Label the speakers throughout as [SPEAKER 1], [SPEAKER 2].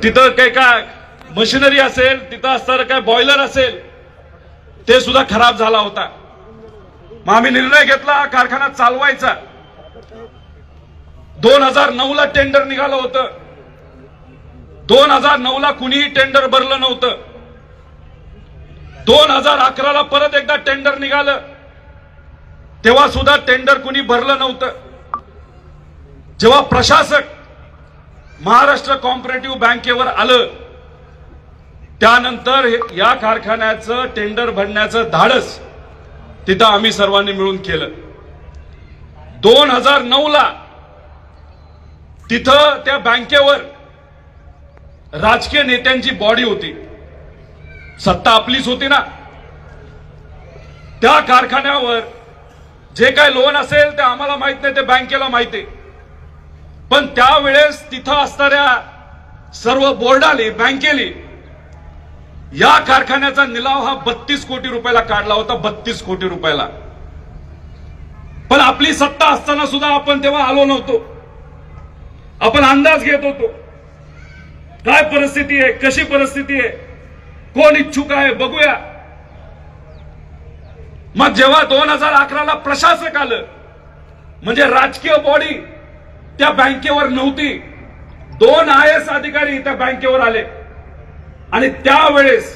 [SPEAKER 1] तिथं काही काय मशिनरी असेल, तिथं असणारं काय बॉयलर असेल ते सुद्धा खराब झाला होता। मग आम्ही निर्णय घेतला कारखाना चालवायचा। 2009 ला टेंडर निघालं होतं। 2009 ला कुणीही टेंडर भरलं नव्हतं। 2011 ला परत एकदा टेंडर निघालं, तेव्हा सुद्धा टेंडर कुणी भरलं नव्हतं। जेव्हा प्रशासक महाराष्ट्र कोऑपरेटिव्ह बँकेवर आलं, त्यानंतर या कारखान्याचं टेंडर भरण्याचं धाडस तिथं आम्ही सर्वांनी मिळून केलं। 2009 ला तिथं त्या बँकेवर राजकीय नेत्यांची बॉडी होती, सत्ता आपलीच होती ना। त्या कारखान्यावर जे काय लोन असेल ते आम्हाला माहित नाही, ते बँकेला माहिती। पण त्यावेळेस तिथं असणाऱ्या सर्व बोर्डाले, बँकेले या कारखान्याचा निलाव हा 32 कोटी रुपयाला काढला होता, 32 कोटी रुपयाला। पण आपली सत्ता असताना सुद्धा आपण तेव्हा आलो नव्हतो। आपण अंदाज घेत होतो काय परिस्थिती आहे, कशी परिस्थिती आहे, कोण इच्छुक आहे बघूया। मग जेव्हा 2011 ला प्रशासक आलं, म्हणजे राजकीय बॉडी त्या बँकेवर नव्हती, 2 IAS अधिकारी त्या बँकेवर आले आणि त्यावेळेस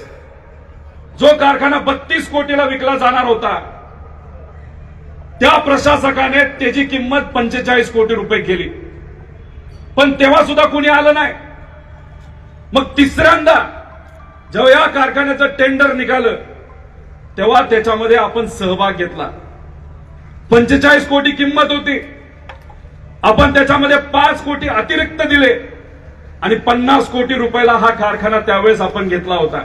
[SPEAKER 1] जो कारखाना 32 कोटीला विकला जाणार होता, त्या प्रशासकाने त्याची किंमत 45 कोटी रुपये केली। पण तेव्हा सुद्धा कोणी आलं नाही। मग तिसऱ्यांदा जेव्हा या कारखान्याचं टेंडर निघालं, तेव्हा त्याच्यामध्ये आपण सहभाग घेतला। 45 कोटी किंमत होती, आपण त्याच्यामध्ये 5 कोटी अतिरिक्त दिले आणि 50 कोटी रुपयाला हा कारखाना त्यावेळेस आपण घेतला होता।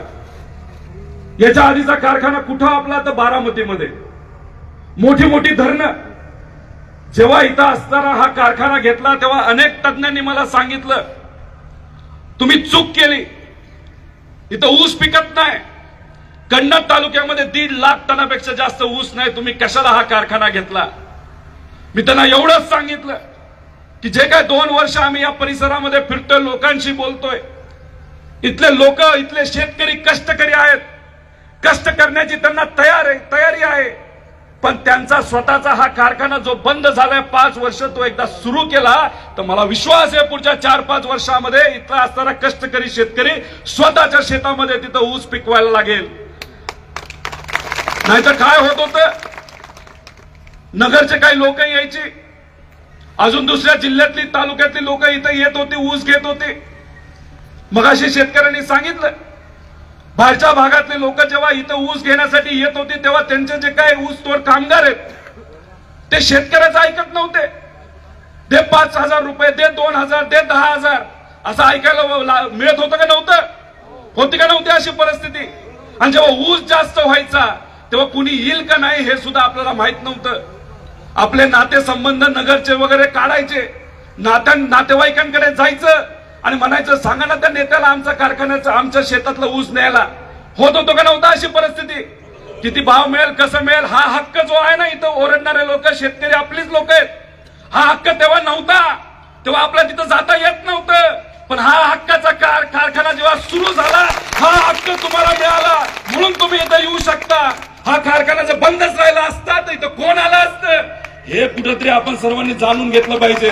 [SPEAKER 1] याच्या आधीचा कारखाना कुठं आपला, तर बारामतीमध्ये। मोठी मोठी धरणं, जेव्हा इथं असताना हा कारखाना घेतला तेव्हा अनेक तज्ञांनी मला सांगितलं, तुम्ही चूक केली, इथं ऊस पिकत नाही, कन्नड तालुक्यामध्ये 1.5 लाख टनापेक्षा जास्त ऊस नाही, तुम्ही कशाला हा कारखाना घेतला। मी त्यांना एवढंच सांगितलं की जे काय 2 वर्ष आम्ही या परिसरामध्ये फिरतोय, लोकांशी बोलतोय, इथले लोक, इथले शेतकरी कष्टकरी आहेत, कष्ट करण्याची त्यांना तयारी आहे। पण त्यांचा स्वतःचा हा कारखाना जो बंद झालाय 5 वर्ष, तो एकदा सुरू केला तर मला विश्वास आहे पुढच्या 4-5 वर्षामध्ये इथला असणारा कष्टकरी शेतकरी स्वतःच्या शेतामध्ये तिथं ऊस पिकवायला लागेल। नाहीतर काय होत होतं, नगरचे काही लोक यायची, अजून दुसऱ्या जिल्ह्यातली, तालुक्यातली लोक इथं येत होती, ऊस घेत होते। मगाशी शेतकऱ्यांनी सांगितलं, बाहेरच्या भागातले लोक जेव्हा इथं ऊस घेण्यासाठी येत होते, तेव्हा त्यांचे जे काय ऊस तोड कामगार आहेत ते शेतकऱ्याचं ऐकत नव्हते। दे 5,000 रुपये, दे 2,000, दे 10,000 असं ऐकायला मिळत होतं का नव्हतं? होती का नव्हती अशी परिस्थिती? आणि जेव्हा ऊस जास्त व्हायचा तेव्हा कुणी येईल का नाही हे सुद्धा आपल्याला माहित नव्हतं। आपले नातेसंबंध नगरचे वगैरे काढायचे, नातेवाईकांकडे जायचं आणि म्हणायचं, सांगा ना त्या नेत्याला आमचा कारखान्याचा, आमच्या शेतातला ऊस न्यायला। होत होतो का नव्हता अशी परिस्थिती? किती भाव मिळेल, कसं मिळेल, हा हक्क जो आहे ना, इथं ओरडणारे लोक, शेतकरी आपलीच लोक आहेत, हा हक्क तेव्हा नव्हता, तेव्हा आपल्या तिथं जाता येत नव्हतं। पण हा हक्काचा कारखाना जेव्हा सुरू झाला, हा हक्क तुम्हाला मिळाला, म्हणून तुम्ही इथं येऊ शकता। हा कारखाना जर बंदच राहिला असता तर इथं कोण आलं असतं, हे कुठंतरी आपण सर्वांनी जाणून घेतलं पाहिजे।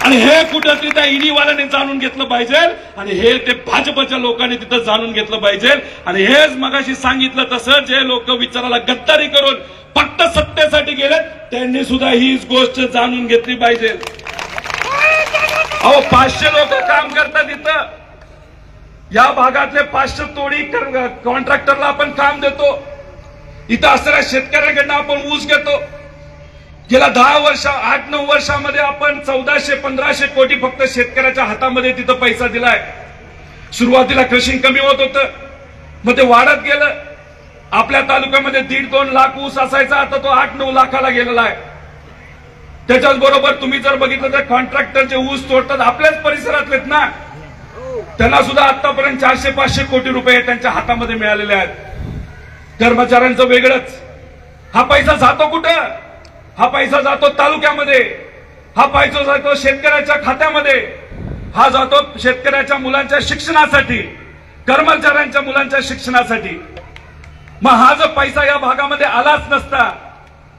[SPEAKER 1] आणि हे कुठंतरी त्या ईडीवाल्याने जाणून घेतलं पाहिजे, आणि हे ते भाजपच्या लोकांनी तिथं जाणून घेतलं पाहिजे। आणि हेच मगाशी सांगितलं तसं, जे लोक विचाराला गद्दारी करून फक्त सत्तेसाठी गेलेत, त्यांनी सुद्धा हीच गोष्ट जाणून घेतली पाहिजे। अहो 500 लोक काम करतात इथं, या भागातले 500 तोडी कॉन्ट्रॅक्टरला आपण काम देतो, इथं असणाऱ्या शेतकऱ्यांकडनं आपण ऊस घेतो। गेल्या 10 वर्ष, 8-9 वर्षामध्ये आपण 1400-1500 कोटी फक्त शेतकऱ्याच्या हातामध्ये तिथं पैसा दिलाय। सुरुवातीला क्रशिंग कमी होत होतं, मग ते वाढत गेलं। आपल्या तालुक्यामध्ये 1.5-2 लाख ऊस असायचा, आता तो 8-9 लाखाला गेलेला आहे। त्याच्याच बरोबर तुम्ही जर बघितलं तर कॉन्ट्रॅक्टरचे ऊस तोडतात आपल्याच परिसरातलेत ना, त्यांना सुद्धा आतापर्यंत 400-500 कोटी रुपये त्यांच्या हातामध्ये मिळालेले आहेत। कर्मचाऱ्यांचं वेगळंच। हा पैसा जातो कुठं? हा पैसा जातो तालुक्यामध्ये, हा पैसा जातो शेतकऱ्याच्या खात्यामध्ये। हा जातो शेतकऱ्याच्या मुलांच्या शिक्षणासाठी, कर्मचाऱ्यांच्या मुलांच्या शिक्षणासाठी। मग हा जर पैसा या भागामध्ये आलाच नसता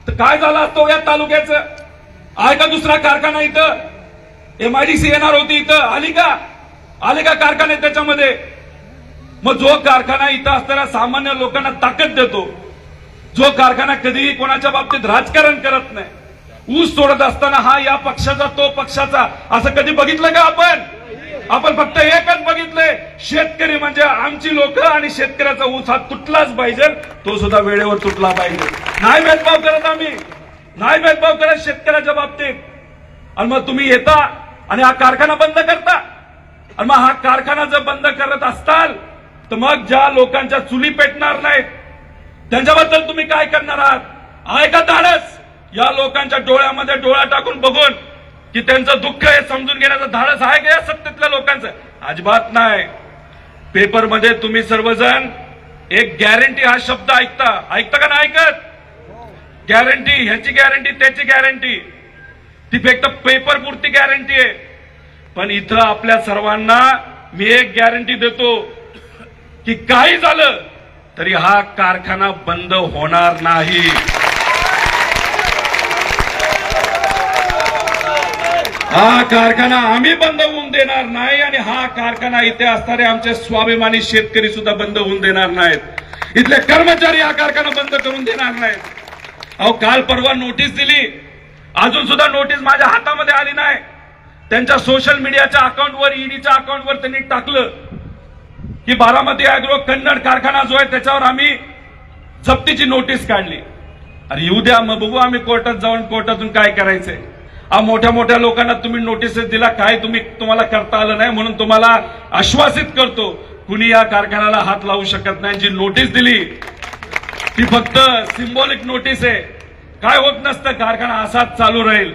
[SPEAKER 1] तर काय झालं असतो या तालुक्याचं? आहे का दुसरा कारखाना इथं? MIDC येणार होती इथं, आली का कारखाने त्याच्यामध्ये? मग जो कारखाना इथं असणाऱ्या सामान्य लोकांना ताकद देतो, जो कारखाना कधीही कोणाच्या बाबतीत राजकारण करत नाही, ऊस सोडत असताना हा या पक्षाचा तो पक्षाचा असं कधी बघितलं का आपण फक्त एकच बघितलंय, शेतकरी म्हणजे आमची लोक आणि शेतकऱ्याचा ऊस हा तुटलाच पाहिजे, तो सुद्धा वेळेवर तुटला पाहिजे। नाही भेदभाव करत आम्ही, नाही भेदभाव करत शेतकऱ्याच्या बाबतीत। आणि मग तुम्ही येता आणि हा कारखाना बंद करता। आणि मग हा कारखाना जर बंद करत असताल तर मग ज्या लोकांच्या चुली पेटणार नाहीत त्यांच्याबद्दल तुम्ही काय करणार आहात? आहे का धाडस या लोकांच्या डोळ्यामध्ये डोळा टाकून बघून की त्यांचं दुःख हे समजून घेण्याचं धाडस आहे का या सत्तेतल्या लोकांचं? अजिबात नाही। पेपरमध्ये तुम्ही सर्वजण एक गॅरंटी हा शब्द ऐकता का नाही ऐकत? गॅरंटी, ह्याची गॅरंटी त्याची गॅरंटी, ती फक्त पेपर पुरती गॅरंटी आहे। पण इथं आपल्या सर्वांना मी एक गॅरंटी देतो की काही झालं तरी हा कारखाना बंद होणार नाही। हा कारखाना आम्ही बंद होऊन देणार नाही आणि हा कारखाना इथे असणारे आमचे स्वाभिमानी शेतकरी सुद्धा बंद होऊन देणार नाहीत। इथले कर्मचारी हा कारखाना बंद करून देणार नाहीत। अहो काल परवा नोटीस दिली, अजून सुद्धा नोटीस माझ्या हातामध्ये आली नाही। त्यांच्या सोशल मीडियाच्या अकाउंटवर, ईडीच्या अकाउंटवर त्यांनी टाकलं की बारामती अॅग्रो कन्नड कारखाना जो आहे त्याच्यावर आम्ही जप्तीची नोटीस काढली। अरे येऊ द्या, मग बघू आम्ही कोर्टात जाऊन कोर्टातून काय करायचंय। मोठ्या मोठ्या लोकांना तुम्ही नोटीसेस दिला, काय तुम्हाला करता आलं नाही म्हणून तुम्हाला आश्वासित करतो, कुणी या कारखान्याला हात लावू शकत नाही। जी नोटीस दिली ती फक्त सिंबॉलिक नोटीस आहे, काय होत नसतं, कारखाना असाच चालू राहील।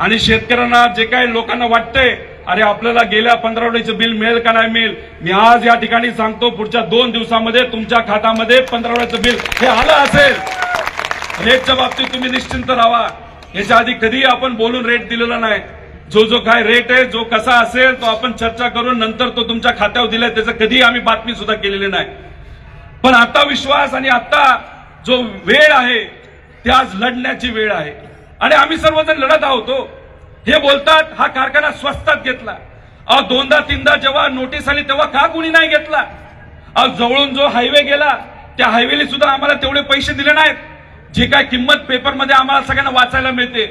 [SPEAKER 1] आणि शेतकऱ्यांना जे काही लोकांना वाटतंय अरे आपल्याला गेल्या 15 आठवड्याचं बिल मिळेल का नाही मिळेल, मी आज या ठिकाणी सांगतो पुढच्या 2 दिवसामध्ये तुमच्या खात्यामध्ये 15 आठवड्याचं बिल हे आलं असेल। रेटच्या बाबतीत तुम्ही निश्चिंत राहा, याच्या आधी कधीही आपण बोलून रेट दिलेला नाही। जो काय रेट आहे, जो कसा असेल तो आपण चर्चा करून नंतर तो तुमच्या खात्यावर दिलाय, त्याचं कधीही आम्ही बातमी सुद्धा केलेली नाही। पण आता विश्वास आणि आता जो वेळ आहे ती आज लढण्याची वेळ आहे आणि आम्ही सर्वजण लढत आहोत। हे बोलतात हा कारखाना स्वस्तात घेतला। दोनदा तीनदा जेव्हा नोटीस आली तेव्हा का कुणी नाही घेतला? जवळून जो हायवे गेला त्या हायवेला सुद्धा आम्हाला तेवढे पैसे दिले नाहीत, जे काय किंमत पेपरमध्ये आम्हाला सगळ्यांना वाचायला मिळते।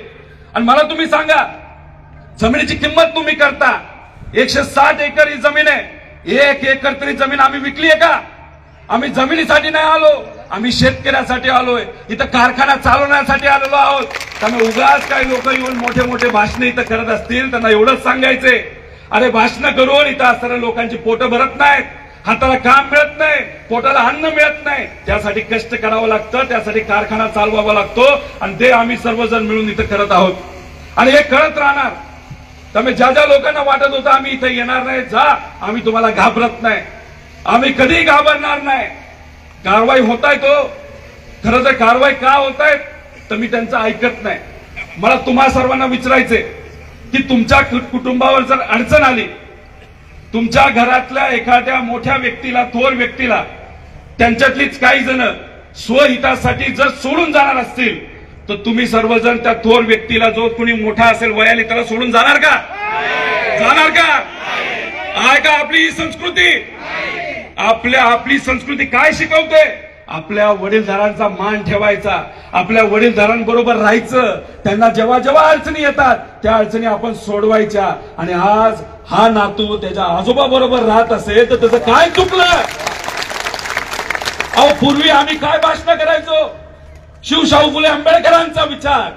[SPEAKER 1] आणि मला तुम्ही सांगा, जमिनीची किंमत तुम्ही करता, 160 एकर ही जमीन आहे, 1 एकर तरी जमीन आम्ही विकली आहे का? आम्ही जमिनीसाठी नाही आलो, आम्ही शेतकऱ्यासाठी आलोय, इथं कारखाना चालवण्यासाठी आलेलो आहोत। त्यामुळे उगाच काही लोक येऊन मोठे मोठे भाषण इथं करत असतील, त्यांना एवढंच सांगायचंय, अरे भाषण करून इथं असणाऱ्या लोकांची पोटं भरत नाहीत, हाताला काम मिळत नाही, पोटाला अन्न मिळत नाही, त्यासाठी कष्ट करावं लागतं, त्यासाठी कारखाना चालवावा लागतो आणि ते आम्ही सर्वजण मिळून इथं करत आहोत आणि हे करत राहणार। त्यामुळे ज्या ज्या लोकांना वाटत होतं आम्ही इथं येणार नाही, जा, आम्ही तुम्हाला घाबरत नाही, आम्ही कधीही घाबरणार नाही। कारवाई होताय तो, खरं तर कारवाई का होताय तर मी त्यांचं ऐकत नाही। मला तुम्हा सर्वांना विचारायचंय की तुमच्या कुटुंबावर जर अडचण आली, तुमच्या घरातल्या एखाद्या मोठ्या व्यक्तीला, थोर व्यक्तीला, त्यांच्यातलीच काही जण स्वहितासाठी जर सोडून जाणार असतील तर तुम्ही सर्वजण त्या थोर व्यक्तीला, जो कोणी मोठा असेल वयाने, त्याला सोडून जाणार का? जाणार का? आहे का आपली ही संस्कृती? आपली संस्कृती काय शिकवते? आपल्या वडीलधारांचा मान ठेवायचा, आपल्या वडीलधारांबरोबर राहायचं, त्यांना जेव्हा जेव्हा अडचणी येतात त्या अडचणी आपण सोडवायच्या। आणि आज हा नातू त्याच्या आजोबा बरोबर राहत असेल तर त्याचं काय चुकलं? पूर्वी आम्ही काय भाषण करायचो? शिवशाहू फुले आंबेडकरांचा विचार,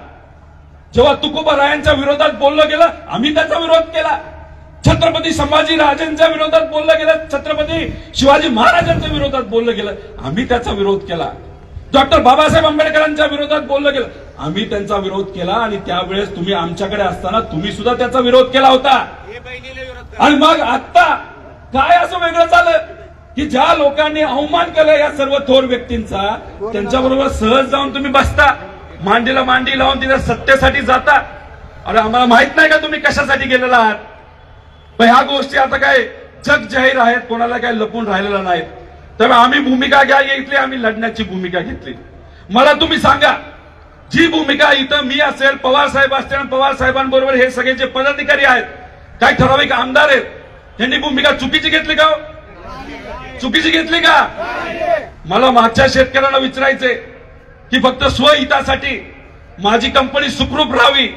[SPEAKER 1] जेव्हा तुकोबारायांच्या विरोधात बोललं गेलं आम्ही त्याचा विरोध केला, छत्रपती संभाजी राजांच्या विरोधात बोललं गेलं, छत्रपती शिवाजी महाराजांच्या विरोधात बोललं गेलं, आम्ही त्याचा विरोध केला, डॉक्टर बाबासाहेब आंबेडकरांच्या विरोधात बोललं गेलं, आम्ही त्यांचा विरोध केला आणि त्यावेळेस तुम्ही आमच्याकडे असताना तुम्ही सुद्धा त्याचा विरोध केला होता। आणि मग आता काय असं वेगळं झालं की ज्या लोकांनी अवमान केलं या सर्व थोर व्यक्तींचा, त्यांच्याबरोबर सहज जाऊन तुम्ही बसता, मांडीला मांडी लावून तिथे सत्तेसाठी जाता? अरे आम्हाला माहित नाही का तुम्ही कशासाठी गेलेला आहात? पण ह्या गोष्टी आता काय जग जाहीर आहेत, कोणाला काय लपून राहिलेलं नाहीत. त्यामुळे आम्ही भूमिका घेतली, आम्ही लढण्याची भूमिका घेतली. मला तुम्ही सांगा, जी भूमिका इथं मी असेल, पवार साहेब असतील, पवार साहेबांबरोबर हे सगळे जे पदाधिकारी आहेत, काही ठराविक आमदार आहेत, यांनी भूमिका चुकीची घेतली का? चुकीची घेतली का? मला मागच्या शेतकऱ्यांना विचारायचंय की फक्त स्वहितासाठी माझी कंपनी सुखरूप राहावी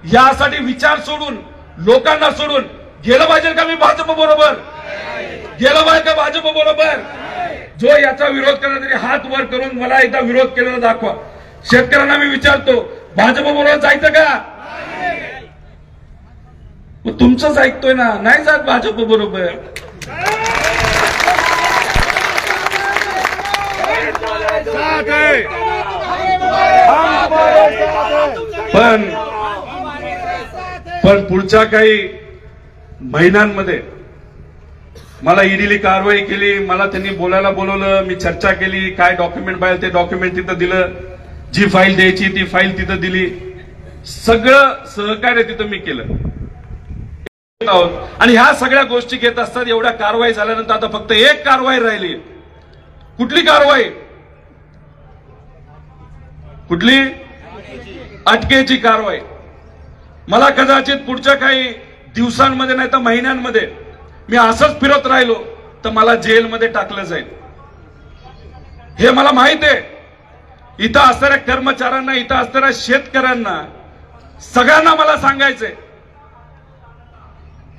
[SPEAKER 1] यासाठी विचार सोडून, लोकांना सोडून गेलं पाहिजे का? मी भाजप बरोबर गेलं पाहिजे का? भाजप बरोबर? जो याचा विरोध करणार तरी हात वर करून मला एकदा विरोध केलेला दाखवा. शेतकऱ्यांना मी विचारतो, भाजप बरोबर जायचं का? मग तुमचंच ऐकतोय ना, नाही जात भाजप बरोबर. पण पुढच्या काही महिन्यांमध्ये मला ईडीने कारवाई केली, मला त्यांनी बोलायला बोलवलं, मी चर्चा केली, काय डॉक्युमेंट पाहिजे ते डॉक्युमेंट तिथं दिलं, जी फाईल द्यायची ती फाईल तिथं दिली, सगळं सहकार्य तिथं मी केलं. आणि ह्या सगळ्या गोष्टी घेत असतात. एवढ्या कारवाई झाल्यानंतर आता फक्त एक कारवाई राहिली. कुठली कारवाई? कुठली? अटकेची कारवाई. मला कदाचित पुढच्या काही दिवसांमध्ये नाही तर महिन्यांमध्ये मी असंच फिरत राहिलो तर मला जेलमध्ये टाकलं जाईल, हे मला माहित आहे. इथं असणाऱ्या कर्मचाऱ्यांना, इथं असणाऱ्या शेतकऱ्यांना, सगळ्यांना मला सांगायचंय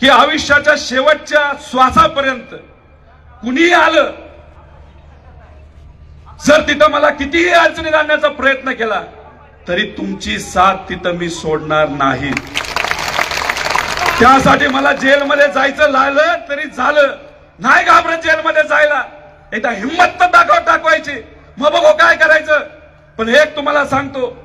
[SPEAKER 1] की आयुष्याच्या शेवटच्या श्वासापर्यंत कुणीही आलं, जर तिथं मला कितीही अडचणीत आणण्याचा प्रयत्न केला तरी तुमची साथ तिथं मी सोडणार नाही. त्यासाठी मला जेलमध्ये जायचं लागलं तरी झालं, नाही घाबरत जेलमध्ये जायला. एकदा हिंमत तर दाखवायची, मग बघू काय करायचं. पण एक तुम्हाला सांगतो,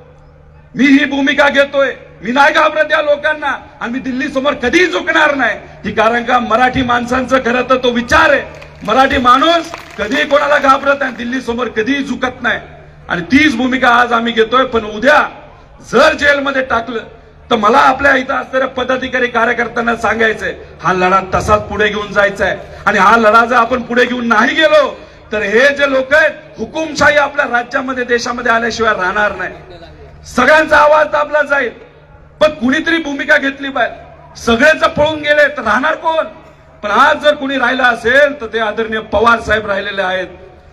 [SPEAKER 1] मी ही भूमिका घेतोय, मी नाही घाबरत या लोकांना, आणि मी दिल्ली समोर कधीही झुकणार नाही. ही कारण का मराठी माणसांचं खरं तर तो विचार आहे, मराठी माणूस कधीही कोणाला घाबरत नाही, दिल्ली समोर कधीही झुकत नाही. आणि तीच भूमिका आज आम्ही घेतोय. पण उद्या जर जेलमध्ये टाकलं तर मला आपल्या इथं असणाऱ्या पदाधिकारी कार्यकर्त्यांना सांगायचंय, हा लढा तसाच पुढे घेऊन जायचा आहे. आणि हा लढा जर आपण पुढे घेऊन नाही गेलो तर हे जे लोक आहेत, हुकुमशाही आपल्या राज्यामध्ये, देशामध्ये आल्याशिवाय राहणार नाही. सगळ्यांचा आवाज दाबला जाईल. पण कुणीतरी भूमिका घेतली पाहिजे. सगळेच पळून गेले तर राहणार कोण? पण आज जर कुणी राहिलं असेल तर ते आदरणीय पवार साहेब राहिलेले आहेत,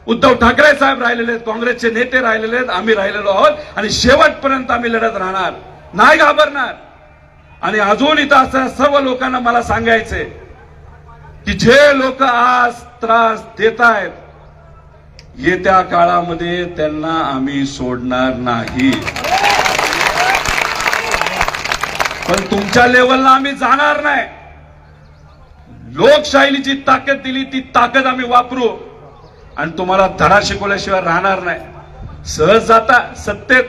[SPEAKER 1] उद्धव ठाकरे साहेब राहिलेले आहेत, काँग्रेसचे नेते राहिलेले आहेत, आम्ही राहिलेलो आहोत. आणि शेवटपर्यंत आम्ही लढत राहणार, नाही घाबरणार. आणि अजून इथं असणाऱ्या सर्व लोकांना मला सांगायचंय की जे लोक आज त्रास देत आहेत, येत्या काळामध्ये त्यांना आम्ही सोडणार नाही. पण तुमच्या लेवलला आम्ही जाणार नाही. लोकशाहीची जी ताकद दिली ती ताकद आम्ही वापरू आणि तुम्हाला धडा शिकवल्याशिवाय राहणार नाही. सहज जाता सत्तेत.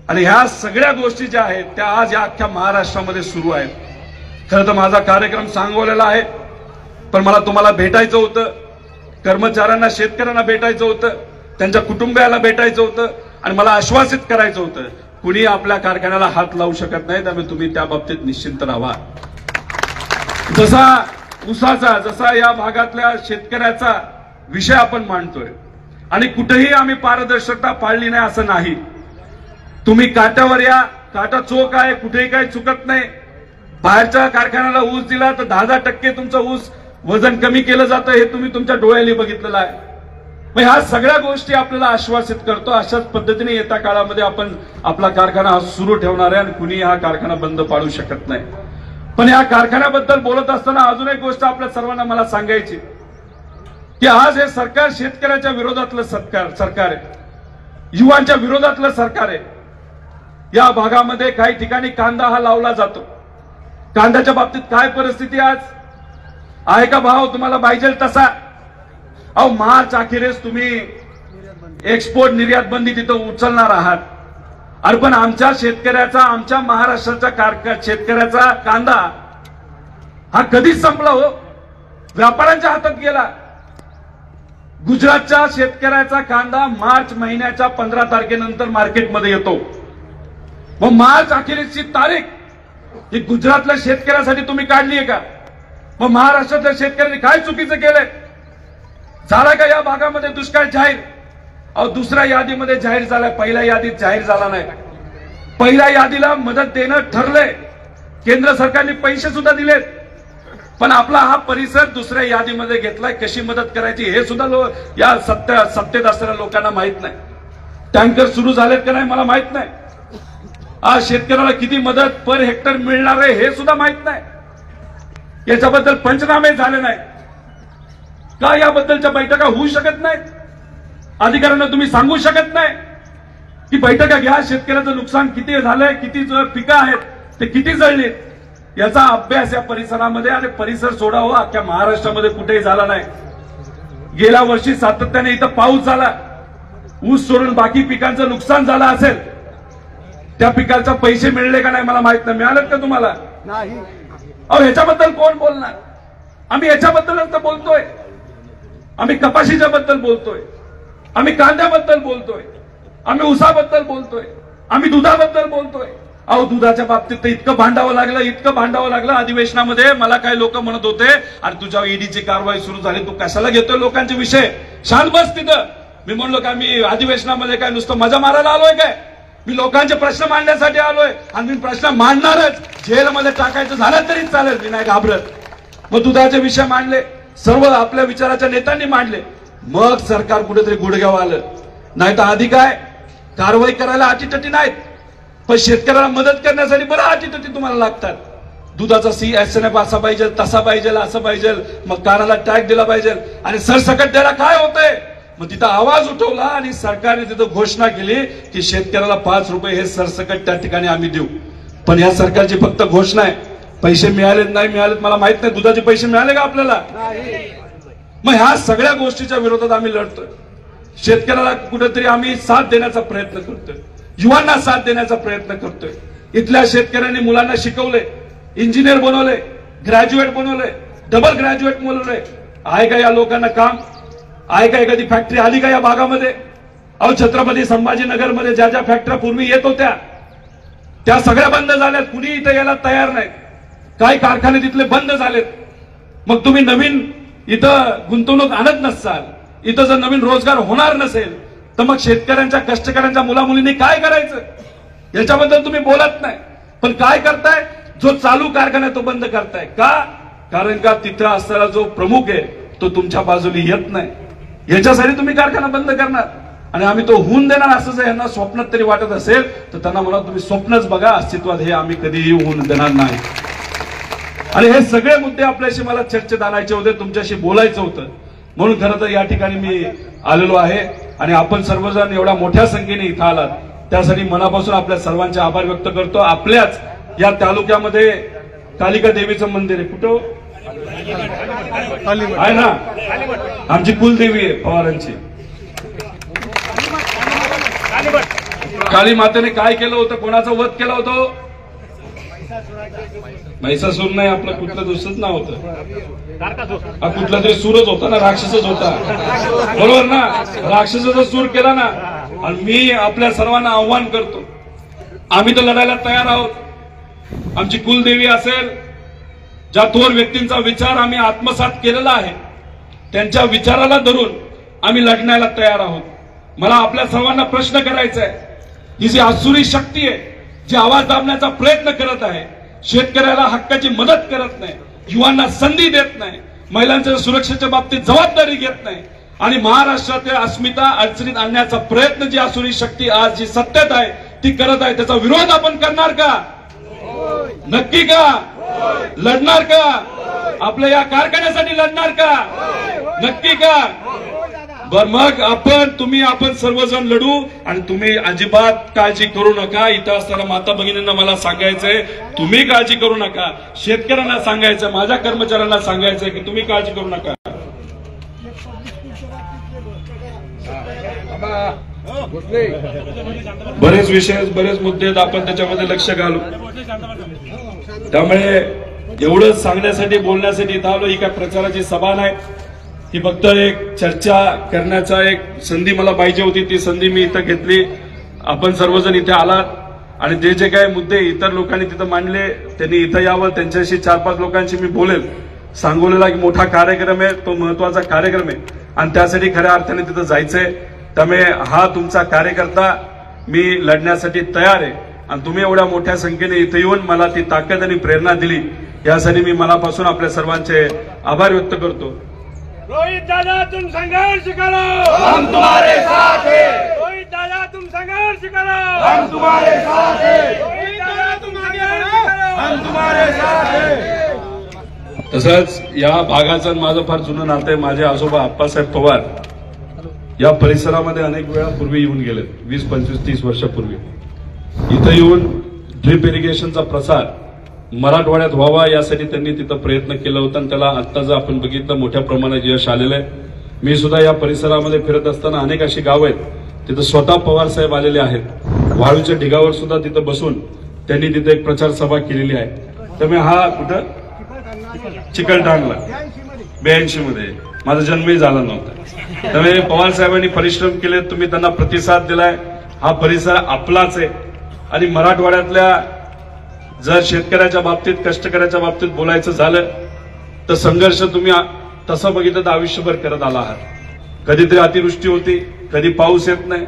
[SPEAKER 1] आणि ह्या सगळ्या गोष्टी ज्या आहेत त्या आज या अख्ख्या महाराष्ट्रामध्ये सुरू आहेत. खरं तर माझा कार्यक्रम सांगवलेला आहे, पण मला तुम्हाला भेटायचं होतं, कर्मचाऱ्यांना, शेतकऱ्यांना भेटायचं होतं, त्यांच्या कुटुंबियाला भेटायचं होतं, आणि मला आश्वासित करायचं होतं कुणी आपल्या कारखान्याला हात लावू शकत नाही. त्यामुळे तुम्ही त्या बाबतीत निश्चिंत राहा. जसा ऊसाचा, जसा या भागातल्या शेतकऱ्याचा विषय आपण मांडतोय, आणि कुठेही आम्ही पारदर्शकता पाळली नाही असं नाही. तुम्ही काट्यावर या, काटा चोख आहे, कुठेही काही चुकत नाही. बाहेरच्या कारखान्याला ऊस दिला तर 10% तुमचं ऊस वजन कमी केलं जातं, हे तुम्ही तुमच्या डोळ्यांनी बघितलेलं आहे. मग ह्या सगळ्या गोष्टी आपल्याला आश्वासित करतो. अशाच पद्धतीने येत्या काळामध्ये आपण आपला कारखाना सुरू ठेवणार आहे आणि कुणी हा कारखाना बंद पाडू शकत नाही. पण या कारखान्याबद्दल बोलत असताना अजून एक गोष्ट आपल्या सर्वांना मला सांगायची की आज हे सरकार शेतकऱ्याच्या विरोधातलं सरकार आहे, युवांच्या विरोधातलं सरकार आहे. या भागामध्ये काही ठिकाणी कांदा हा लावला जातो. कांद्याच्या बाबतीत काय परिस्थिती आज आहे का भाव तुम्हाला पाहिजे तसा? अहो, मार्च अखेरीस तुम्ही एक्सपोर्ट निर्यात बंदी तिथं उचलणार आहात. अरे पण आमच्या शेतकऱ्याचा, आमच्या महाराष्ट्राच्या शेतकऱ्याचा कांदा हा कधीच संपला हो, व्यापाऱ्यांच्या हातात गेला. गुजरातच्या शेतकऱ्याचा कांदा मार्च महिन्याच्या 15 तारखेनंतर मार्केटमध्ये येतो. मग मार्च अखेरीची तारीख ही गुजरातल्या शेतकऱ्यासाठी तुम्ही काढली आहे का? मग महाराष्ट्रातल्या शेतकऱ्यांनी काय चुकीचं केलंय? झाला का या भागामध्ये दुष्काळ जाहीर? अहो दुसऱ्या यादीमध्ये जाहीर झालाय, पहिल्या यादीत जाहीर झाला नाही. पहिल्या यादीला मदत देणं ठरलंय, केंद्र सरकारने पैसे सुद्धा दिलेत, पण आपला हा परिसर दुसऱ्या यादीमध्ये घेतलाय. कशी मदत करायची हे सुद्धा या सत्तेत असणाऱ्या लोकांना माहित नाही. टँकर सुरू झालेत का नाही मला माहित नाही. आज शेतकऱ्याला किती मदत पर हेक्टर मिळणार आहे हे सुद्धा माहित नाही. याच्याबद्दल पंचनामे झाले नाही का? याबद्दलच्या बैठका होऊ शकत नाहीत? अधिकाऱ्यांना तुम्ही सांगू शकत नाही की बैठका घ्या, शेतकऱ्याचं नुकसान किती झालंय, किती पिकं आहेत ते किती जळली, याचा अभ्यास या परिसरामध्ये, आणि परिसर सोडावा अख्ख्या महाराष्ट्रामध्ये कुठेही झाला नाही. गेल्या वर्षी सातत्याने इथं पाऊस झाला, ऊस सोडून बाकी पिकांचं नुकसान झालं असेल, त्या पिकांचे पैसे मिळले का नाही मला माहित नाही. मिळालेत का तुम्हाला? नाही. अहो ह्याच्याबद्दल कोण बोलणार? आम्ही याच्याबद्दलच तर बोलतोय. आम्ही कपाशीच्या बद्दल बोलतोय, आम्ही कांद्याबद्दल बोलतोय, आम्ही ऊसाबद्दल बोलतोय, आम्ही दुधाबद्दल बोलतोय. अहो दुधाच्या बाबतीत तर इतकं भांडावं लागलं, इतकं भांडावं लागलं अधिवेशनामध्ये. मला काही लोक म्हणत होते अरे तुझ्या ईडीची कारवाई सुरू झाली, तू कशाला घेतोय लोकांचे विषय, शांत बस तिथं. मी म्हणलो का मी अधिवेशनामध्ये काय नुसतं मजा मारायला आलोय काय? मी लोकांचे प्रश्न मांडण्यासाठी आलोय, आणि मी प्रश्न मांडणारच. जेलमध्ये टाकायचं झालं तरी चालेल, मी नाही घाबरत. मग दुधाचे विषय मांडले, सर्व आपल्या विचाराच्या नेत्यांनी मांडले, मग सरकार कुठेतरी गुडघ्यावर आलं. नाही तर आधी काय कारवाई करायला अटीतटी नाहीत, पण शेतकऱ्याला मदत करण्यासाठी बरं अटीतटी तुम्हाला लागतात. दुधाचा CSNF असा पाहिजे, तसा पाहिजे, असं पाहिजे, मग कानाला टॅग दिला पाहिजे, आणि सरसकट द्यायला काय होतंय? मग तिथं आवाज उठवला आणि सरकारने तिथं घोषणा केली की शेतकऱ्याला 5 रुपये हे सरसकट त्या ठिकाणी आम्ही देऊ. पण या सरकारची फक्त घोषणा आहे, पैसे मिळालेत नाही मिळालेत मला माहित नाही. दुधाचे पैसे मिळाले का आपल्याला? मग ह्या सगळ्या गोष्टीच्या विरोधात आम्ही लढतोय. शेतकऱ्याला कुठेतरी आम्ही साथ देण्याचा प्रयत्न करतोय, युवांना साथ देण्याचा प्रयत्न करतोय. इथल्या शेतकऱ्यांनी मुलांना शिकवले, इंजिनियर बनवले, ग्रॅज्युएट बनवले, डबल ग्रॅज्युएट बनवले. आहे का या लोकांना काम? आहे का एखादी फॅक्टरी आली का या भागामध्ये? अहो छत्रपती संभाजीनगरमध्ये ज्या ज्या फॅक्टऱ्या पूर्वी येत होत्या त्या सगळ्या बंद झाल्यात. कुणी इथे यायला तयार नाही. काही कारखाने तिथले बंद झालेत. मग तुम्ही नवीन इथं गुंतवणूक आणत नसाल, इथं जर नवीन रोजगार होणार नसेल, तर मग शेतकऱ्यांच्या कष्टकऱ्यांच्या मुलामुलींनी काय करायचं? याच्याबद्दल तुम्ही बोलत नाही. पण काय करताय? जो चालू कारखाना तो बंद करताय का? कारण का तिथं असणारा जो प्रमुख आहे तो तुमच्या बाजूने येत नाही. याच्यासाठी तुम्ही कारखाना बंद करणार आणि आम्ही तो होऊन देणार असं जर यांना स्वप्नात तरी वाटत असेल तर त्यांना म्हणा तुम्ही स्वप्नच बघा, अस्तित्वात हे आम्ही कधीही होऊन देणार नाही. आणि हे सगळे मुद्दे आपल्याशी मला चर्चेत आणायचे होते, तुमच्याशी बोलायचं होतं, म्हणून खरं तर या ठिकाणी मी आलेलो आहे. आणि आपण सर्वजण एवढ्या मोठ्या संख्येने इथं आलात त्यासाठी मनापासून आपल्या सर्वांचे आभार व्यक्त करतो. आपल्याच या तालुक्यामध्ये कालिका देवीचं मंदिर आहे, कुठं आहे ना, आमची कुलदेवी आहे पवारांची. काली मातेने काय केलं होतं? कोणाचा वध केला होता? महिषासूर नाही, आपलं कुठलं दुसरंच नाव होतं, कुठला तरी सूरच होता ना, राक्षसच होता, बरोबर ना? राक्षसाचा सूर केला ना. आणि मी आपल्या सर्वांना आव्हान करतो, आम्ही तर लढायला तयार आहोत. आमची कुलदेवी असेल, ज्या थोर व्यक्तींचा विचार आम्ही आत्मसात केलेला आहे त्यांच्या विचाराला धरून आम्ही लढण्याला तयार आहोत. मला आपल्या सर्वांना प्रश्न करायचा आहे, ही जी आसुरी शक्ती आहे जी आवाज दाबण्याचा प्रयत्न करत आहे, शेतकऱ्याला हक्काची मदत करत नाही, युवांना संधी देत नाही, महिलांच्या सुरक्षेच्या बाबतीत जबाबदारी घेत नाही आणि महाराष्ट्रातील अस्मिता अडचणीत आणण्याचा प्रयत्न जी आसुरी शक्ती आज जी सत्तेत आहे ती करत आहे, त्याचा विरोध आपण करणार का? नक्की का? लढणार का? आपल्या या कारखान्यासाठी लढणार का? नक्की का? बर मग आपण सर्वजण लढू. आणि तुम्ही अजिबात काळजी करू नका. इथं असणाऱ्या माता भगिनींना मला सांगायचंय, तुम्ही काळजी करू नका. शेतकऱ्यांना सांगायचं, माझ्या कर्मचाऱ्यांना सांगायचंय की तुम्ही काळजी करू नका. बरेच विषय, बरेच मुद्दे आहेत, आपण त्याच्यामध्ये लक्ष घालू. त्यामुळे एवढंच सांगण्यासाठी, बोलण्यासाठी इथं आलो. ही काय प्रचाराची सभा नाही, ही फक्त एक चर्चा करण्याचा एक संधी मला पाहिजे होती, ती संधी मी इथं घेतली. आपण सर्वजण इथे आलात आणि जे काही मुद्दे इतर लोकांनी तिथं मांडले त्यांनी इथं यावं, त्यांच्याशी 4-5 लोकांशी मी बोलेल. सांगोलीला एक मोठा कार्यक्रम आहे, तो महत्वाचा कार्यक्रम आहे आणि त्यासाठी खऱ्या अर्थाने तिथं जायचंय. त्यामुळे हा तुमचा कार्यकर्ता मी लढण्यासाठी तयार आहे आणि तुम्ही एवढ्या मोठ्या संख्येने इथे येऊन मला ती ताकद आणि प्रेरणा दिली यासाठी मी मनापासून आपल्या सर्वांचे आभार व्यक्त करतो.
[SPEAKER 2] रोहित दादा तुम संघर्ष करो,
[SPEAKER 3] हम तुम्हारे साथ हैं.
[SPEAKER 2] रोहित दादा तुम संघर्ष करो,
[SPEAKER 3] हम तुम्हारे साथ हैं.
[SPEAKER 2] रोहित दादा तुम संघर्ष करो,
[SPEAKER 3] हम तुम्हारे साथ हैं.
[SPEAKER 1] तसंच या भागाचं माझं फार जुनं नातं आहे. माझे आजोबा आप्पासाहेब पवार या परिसरामध्ये अनेक वेळा पूर्वी येऊन गेले, 20, 25, 30 वर्षापूर्वी. इथं येऊन ड्रिप इरिगेशनचा प्रसार मराठवाड्यात व्हावा यासाठी त्यांनी तिथं प्रयत्न केला होता आणि त्याला आता जर आपण बघितलं मोठ्या प्रमाणात यश आलेलं आहे. मी सुद्धा या परिसरामध्ये फिरत असताना अनेक अशी गावं आहेत तिथं स्वतः पवार साहेब आलेले आहेत. वाळूच्या ढिगावर सुद्धा तिथं बसून त्यांनी तिथे एक प्रचार सभा केलेली आहे. त्यामुळे हा कुठं चिकलठाणला 82 मध्ये माझा जन्मही झाला नव्हता. त्यामुळे पवार साहेबांनी परिश्रम केले, तुम्ही त्यांना प्रतिसाद दिलाय. हा परिसर आपलाच आहे आणि मराठवाड्यातल्या जर शेतकऱ्याच्या बाबतीत कष्टकऱ्याच्या बाबतीत बोलायचं झालं तर संघर्ष तुम्ही तसं बघितलं तर आयुष्यभर करत आला आहात. कधीतरी अतिवृष्टी होती, कधी पाऊस येत नाही,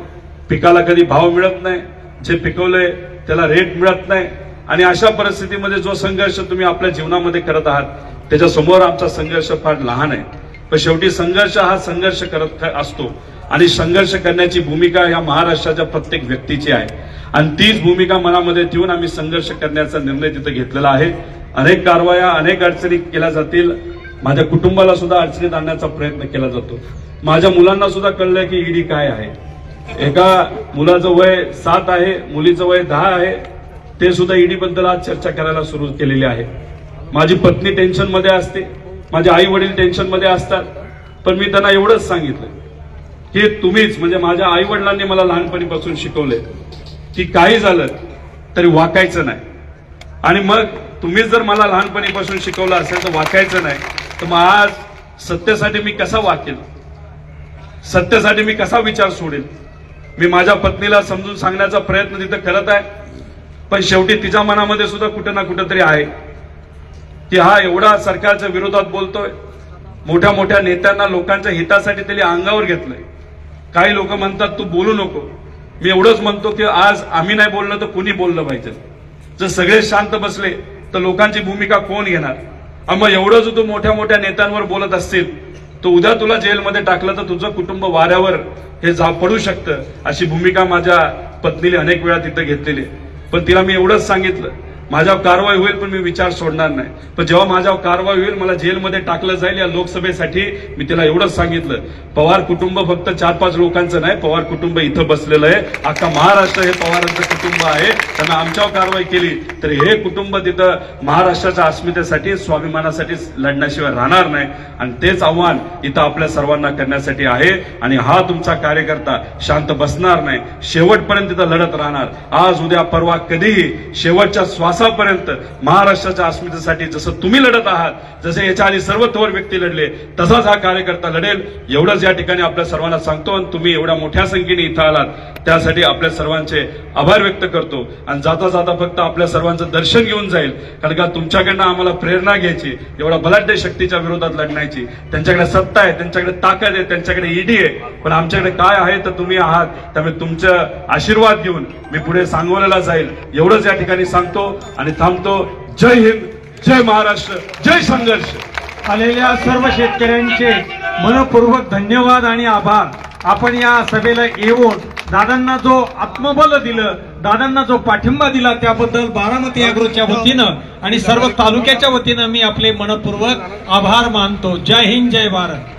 [SPEAKER 1] पिकाला कधी भाव मिळत नाही, जे पिकवलंय त्याला रेट मिळत नाही आणि अशा परिस्थितीमध्ये जो संघर्ष तुम्ही आपल्या जीवनामध्ये करत आहात त्याच्यासमोर आमचा संघर्ष फार लहान आहे. पण शेवटी संघर्ष हा संघर्ष करत असतो आणि संघर्ष करण्याची भूमिका या महाराष्ट्राच्या प्रत्येक व्यक्तीची आहे आणि तीच भूमिका मनामध्ये ठेवून आम्ही संघर्ष करण्याचा निर्णय तिथे घेतलेला आहे. अनेक कारवाया अनेक अडचणी केल्या जातील. माझ्या कुटुंबाला सुद्धा अडचणीत आणण्याचा प्रयत्न केला जातो. माझ्या मुलांना सुद्धा कळलंय की ईडी काय आहे. एका मुलाचं वय 7 आहे, मुलीचं वय 10 आहे. ते सुद्धा ईडी बद्दल आज चर्चा करायला सुरू केलेली आहे. माझी पत्नी टेन्शन मध्ये असते, माझे आई वडील टेन्शन मध्ये असतात. पण मी त्यांना एवढंच सांगितलं की तुम्हीच म्हणजे माझ्या आई वडिलांनी मला लहानपणीपासून शिकवले की काही झालं तरी वाकायचं नाही आणि मग तुम्हीच जर मला लहानपणीपासून शिकवलं असेल तर वाकायचं नाही तर मग आज सत्तेसाठी मी कसा वाकेल, सत्तेसाठी मी कसा विचार सोडेल. मी माझ्या पत्नीला समजून सांगण्याचा प्रयत्न तिथं करत आहे पण शेवटी तिच्या मनामध्ये सुद्धा कुठं ना कुठं तरी आहे की हा एवढा सरकारच्या विरोधात बोलतोय, मोठ्या मोठ्या नेत्यांना लोकांच्या हितासाठी त्यांनी अंगावर घेतलंय. काही लोक म्हणतात तू बोलू नको. मी एवढंच म्हणतो की आज आम्ही नाही बोललो तर कोणी बोललं पाहिजे. जर सगळे शांत बसले तर लोकांची भूमिका कोण घेणार. मग एवढं जर तू मोठ्या मोठ्या नेत्यांवर बोलत असतील तर उद्या तुला जेलमध्ये टाकलं तर तुझं कुटुंब वाऱ्यावर हे पडू शकतं. अशी भूमिका माझ्या पत्नीने अनेक वेळा तिथं घेतलेली. पण तिला मी एवढंच सांगितलं माझ्यावर कारवाई होईल पण मी विचार सोडणार नाही. पण जेव्हा माझ्यावर कारवाई होईल मला जेलमध्ये टाकलं जाईल या लोकसभेसाठी मी तिला एवढंच सांगितलं पवार कुटुंब फक्त 4-5 लोकांचं नाही, पवार कुटुंब इथं बसलेलं आहे. अख्खा महाराष्ट्र हे पवारांचं कुटुंब आहे. त्यांना आमच्यावर कारवाई केली तर हे कुटुंब तिथं महाराष्ट्राच्या अस्मितेसाठी स्वाभिमानासाठी लढण्याशिवाय राहणार नाही आणि तेच आव्हान इथं आपल्या सर्वांना करण्यासाठी आहे. आणि हा तुमचा कार्यकर्ता शांत बसणार नाही, शेवटपर्यंत तिथं लढत राहणार. आज उद्या परवा कधीही शेवटच्या श्वासापर्यंत महाराष्ट्राच्या अस्मितेसाठी जसं तुम्ही लढत आहात, जसे याच्या आधी सर्व थोर व्यक्ती लढले तसाच हा कार्यकर्ता लढेल. एवढंच या ठिकाणी आपल्या सर्वांना सांगतो आणि तुम्ही एवढ्या मोठ्या संख्येने इथं आलात त्यासाठी आपल्या सर्वांचे आभार व्यक्त करतो. आणि जाता जाता फक्त आपल्या सर्वांचं दर्शन घेऊन जाईल कारण का तुमच्याकडनं आम्हाला प्रेरणा घ्यायची, एवढा बलाढ्य शक्तीच्या विरोधात लढण्याची. त्यांच्याकडे सत्ता आहे, त्यांच्याकडे ताकद आहे, त्यांच्याकडे ईडी आहे, पण आमच्याकडे काय आहे तर तुम्ही आहात. त्यामुळे तुमचा आशीर्वाद घेऊन मी पुढे सांगोल्याला जाईल एवढंच या ठिकाणी सांगतो आणि थांबतो. जय हिंद, जय महाराष्ट्र, जय संघर्ष.
[SPEAKER 4] आलेल्या सर्व शेतकऱ्यांचे मनपूर्वक धन्यवाद आणि आभार. आपण या सभेला येऊन दादांना जो आत्मबल दिलं, दादांना जो पाठिंबा दिला त्याबद्दल बारामती अॅग्रोच्या वतीनं आणि सर्व तालुक्याच्या वतीनं मी आपले मनपूर्वक आभार मानतो. जय हिंद, जय भारत.